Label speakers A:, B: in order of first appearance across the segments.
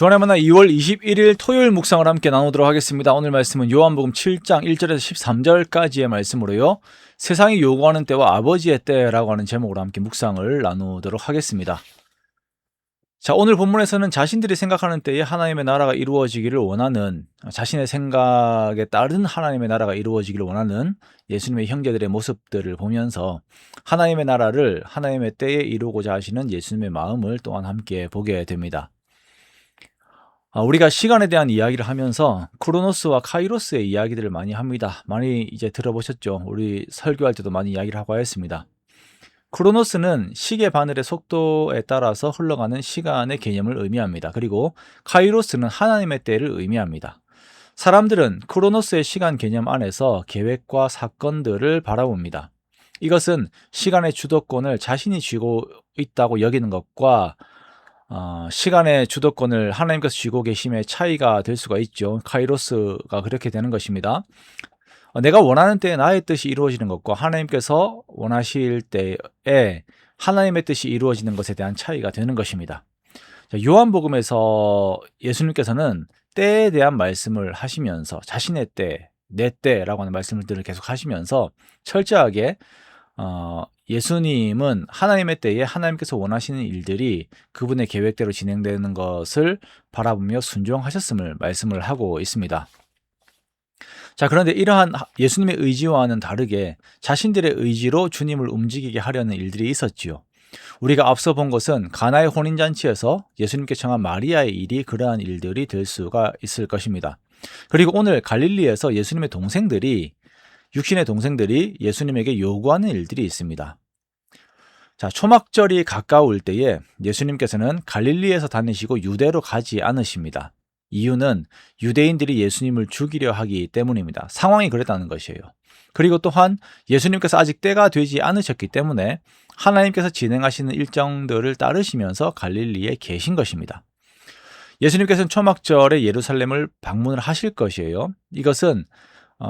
A: 주안의 만나 2월 21일 토요일 묵상을 함께 나누도록 하겠습니다. 오늘 말씀은 요한복음 7장 1절에서 13절까지의 말씀으로요. 세상이 요구하는 때와 아버지의 때라고 하는 제목으로 함께 묵상을 나누도록 하겠습니다. 자, 오늘 본문에서는 자신들이 생각하는 때에 하나님의 나라가 이루어지기를 원하는, 자신의 생각에 따른 하나님의 나라가 이루어지기를 원하는 예수님의 형제들의 모습들을 보면서 하나님의 나라를 하나님의 때에 이루고자 하시는 예수님의 마음을 또한 함께 보게 됩니다. 우리가 시간에 대한 이야기를 하면서 크로노스와 카이로스의 이야기들을 많이 합니다. 많이 이제 들어보셨죠? 우리 설교할 때도 많이 이야기를 하고 했습니다. 크로노스는 시계 바늘의 속도에 따라서 흘러가는 시간의 개념을 의미합니다. 그리고 카이로스는 하나님의 때를 의미합니다. 사람들은 크로노스의 시간 개념 안에서 계획과 사건들을 바라봅니다. 이것은 시간의 주도권을 자신이 쥐고 있다고 여기는 것과 시간의 주도권을 하나님께서 쥐고 계심의 차이가 될 수가 있죠. 카이로스가 그렇게 되는 것입니다. 내가 원하는 때에 나의 뜻이 이루어지는 것과 하나님께서 원하실 때에 하나님의 뜻이 이루어지는 것에 대한 차이가 되는 것입니다. 요한복음에서 예수님께서는 때에 대한 말씀을 하시면서 자신의 때, 내 때라고 하는 말씀들을 계속 하시면서 철저하게 예수님은 하나님의 때에 하나님께서 원하시는 일들이 그분의 계획대로 진행되는 것을 바라보며 순종하셨음을 말씀을 하고 있습니다. 자, 그런데 이러한 예수님의 의지와는 다르게 자신들의 의지로 주님을 움직이게 하려는 일들이 있었지요. 우리가 앞서 본 것은 가나의 혼인잔치에서 예수님께 청한 마리아의 일이 그러한 일들이 될 수가 있을 것입니다. 그리고 오늘 갈릴리에서 예수님의 동생들이 육신의 동생들이 예수님에게 요구하는 일들이 있습니다. 자, 초막절이 가까울 때에 예수님께서는 갈릴리에서 다니시고 유대로 가지 않으십니다. 이유는 유대인들이 예수님을 죽이려 하기 때문입니다. 상황이 그랬다는 것이에요. 그리고 또한 예수님께서 아직 때가 되지 않으셨기 때문에 하나님께서 진행하시는 일정들을 따르시면서 갈릴리에 계신 것입니다. 예수님께서는 초막절에 예루살렘을 방문을 하실 것이에요. 이것은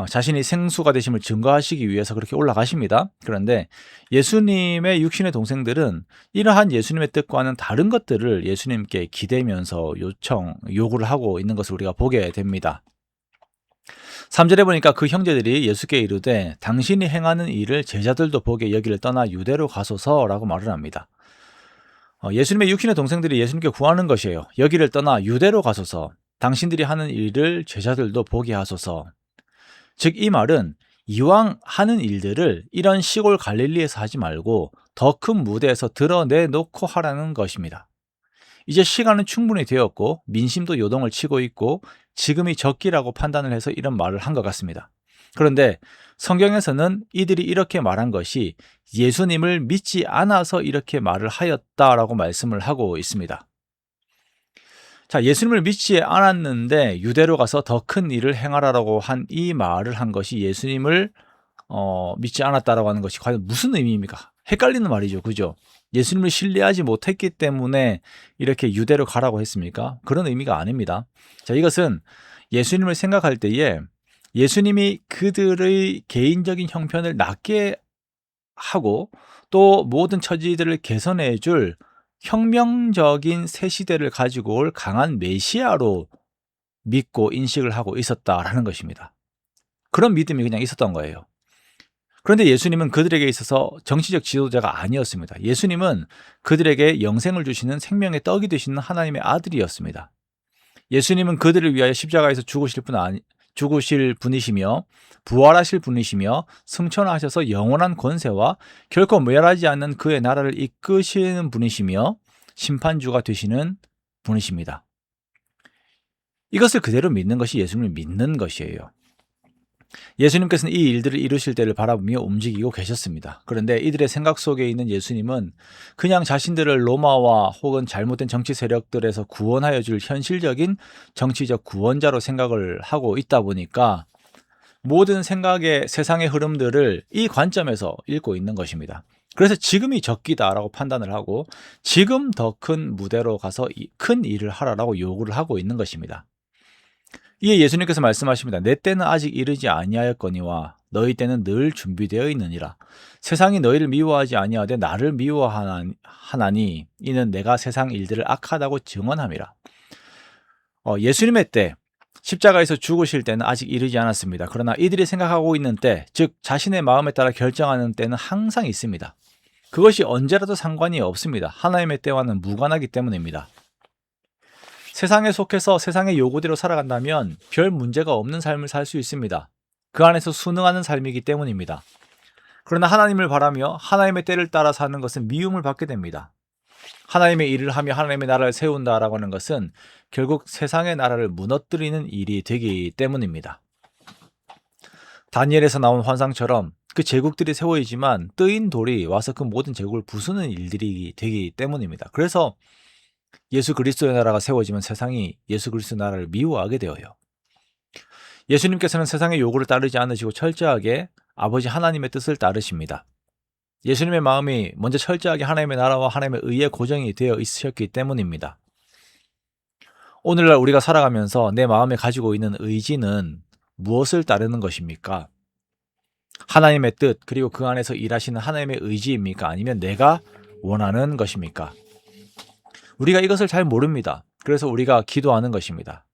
A: 자신이 생수가 되심을 증거하시기 위해서 그렇게 올라가십니다. 그런데 예수님의 육신의 동생들은 이러한 예수님의 뜻과는 다른 것들을 예수님께 기대면서 요구를 하고 있는 것을 우리가 보게 됩니다. 3절에 보니까 그 형제들이 예수께 이르되 당신이 행하는 일을 제자들도 보게 여기를 떠나 유대로 가소서라고 말을 합니다. 예수님의 육신의 동생들이 예수님께 구하는 것이에요. 여기를 떠나 유대로 가소서, 당신들이 하는 일을 제자들도 보게 하소서. 즉 이 말은 이왕 하는 일들을 이런 시골 갈릴리에서 하지 말고 더 큰 무대에서 드러내놓고 하라는 것입니다. 이제 시간은 충분히 되었고 민심도 요동을 치고 있고 지금이 적기라고 판단을 해서 이런 말을 한 것 같습니다. 그런데 성경에서는 이들이 이렇게 말한 것이 예수님을 믿지 않아서 이렇게 말을 하였다라고 말씀을 하고 있습니다. 자, 예수님을 믿지 않았는데 유대로 가서 더 큰 일을 행하라고 한 이 말을 한 것이 예수님을 믿지 않았다라고 하는 것이 과연 무슨 의미입니까? 헷갈리는 말이죠. 그죠? 예수님을 신뢰하지 못했기 때문에 이렇게 유대로 가라고 했습니까? 그런 의미가 아닙니다. 자, 이것은 예수님을 생각할 때에 예수님이 그들의 개인적인 형편을 낫게 하고 또 모든 처지들을 개선해 줄 혁명적인 새 시대를 가지고 올 강한 메시아로 믿고 인식을 하고 있었다라는 것입니다. 그런 믿음이 그냥 있었던 거예요. 그런데 예수님은 그들에게 있어서 정치적 지도자가 아니었습니다. 예수님은 그들에게 영생을 주시는 생명의 떡이 되시는 하나님의 아들이었습니다. 예수님은 그들을 위하여 십자가에서 죽으실 분이시며 부활하실 분이시며 승천하셔서 영원한 권세와 결코 멸하지 않는 그의 나라를 이끄시는 분이시며 심판주가 되시는 분이십니다. 이것을 그대로 믿는 것이 예수님을 믿는 것이에요. 예수님께서는 이 일들을 이루실 때를 바라보며 움직이고 계셨습니다. 그런데 이들의 생각 속에 있는 예수님은 그냥 자신들을 로마와 혹은 잘못된 정치 세력들에서 구원하여 줄 현실적인 정치적 구원자로 생각을 하고 있다 보니까 모든 생각의 세상의 흐름들을 이 관점에서 읽고 있는 것입니다. 그래서 지금이 적기다라고 판단을 하고 지금 더 큰 무대로 가서 큰 일을 하라라고 요구를 하고 있는 것입니다. 이에 예수님께서 말씀하십니다. 내 때는 아직 이르지 아니하였거니와 너희 때는 늘 준비되어 있느니라. 세상이 너희를 미워하지 아니하되 나를 미워하나니 이는 내가 세상 일들을 악하다고 증언함이라. 예수님의 때 십자가에서 죽으실 때는 아직 이르지 않았습니다. 그러나 이들이 생각하고 있는 때, 즉 자신의 마음에 따라 결정하는 때는 항상 있습니다. 그것이 언제라도 상관이 없습니다. 하나님의 때와는 무관하기 때문입니다. 세상에 속해서 세상의 요구대로 살아간다면 별 문제가 없는 삶을 살 수 있습니다. 그 안에서 순응하는 삶이기 때문입니다. 그러나 하나님을 바라며 하나님의 때를 따라 사는 것은 미움을 받게 됩니다. 하나님의 일을 하며 하나님의 나라를 세운다라고 하는 것은 결국 세상의 나라를 무너뜨리는 일이 되기 때문입니다. 다니엘에서 나온 환상처럼 그 제국들이 세워지지만 뜨인 돌이 와서 그 모든 제국을 부수는 일들이 되기 때문입니다. 그래서 예수 그리스도의 나라가 세워지면 세상이 예수 그리스도의 나라를 미워하게 되어요. 예수님께서는 세상의 요구를 따르지 않으시고 철저하게 아버지 하나님의 뜻을 따르십니다. 예수님의 마음이 먼저 철저하게 하나님의 나라와 하나님의 의에 고정이 되어 있으셨기 때문입니다. 오늘날 우리가 살아가면서 내 마음에 가지고 있는 의지는 무엇을 따르는 것입니까? 하나님의 뜻, 그리고 그 안에서 일하시는 하나님의 의지입니까? 아니면 내가 원하는 것입니까? 우리가 이것을 잘 모릅니다. 그래서 우리가 기도하는 것입니다.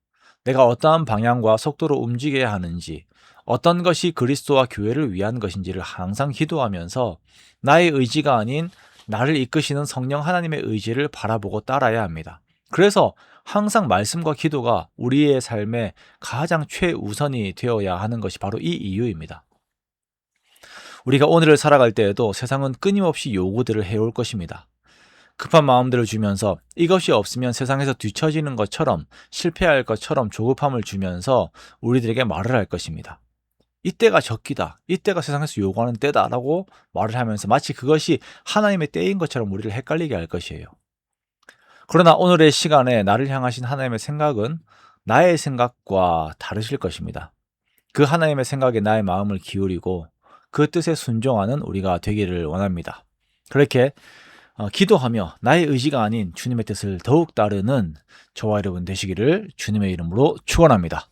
A: 내가 어떠한 방향과 속도로 움직여야 하는지, 어떤 것이 그리스도와 교회를 위한 것인지를 항상 기도하면서 나의 의지가 아닌 나를 이끄시는 성령 하나님의 의지를 바라보고 따라야 합니다. 그래서 항상 말씀과 기도가 우리의 삶에 가장 최우선이 되어야 하는 것이 바로 이 이유입니다. 우리가 오늘을 살아갈 때에도 세상은 끊임없이 요구들을 해올 것입니다. 급한 마음들을 주면서 이것이 없으면 세상에서 뒤처지는 것처럼, 실패할 것처럼 조급함을 주면서 우리들에게 말을 할 것입니다. 이때가 적기다, 이때가 세상에서 요구하는 때다라고 말을 하면서 마치 그것이 하나님의 때인 것처럼 우리를 헷갈리게 할 것이에요. 그러나 오늘의 시간에 나를 향하신 하나님의 생각은 나의 생각과 다르실 것입니다. 그 하나님의 생각에 나의 마음을 기울이고 그 뜻에 순종하는 우리가 되기를 원합니다. 그렇게 기도하며 나의 의지가 아닌 주님의 뜻을 더욱 따르는 저와 여러분 되시기를 주님의 이름으로 축원합니다.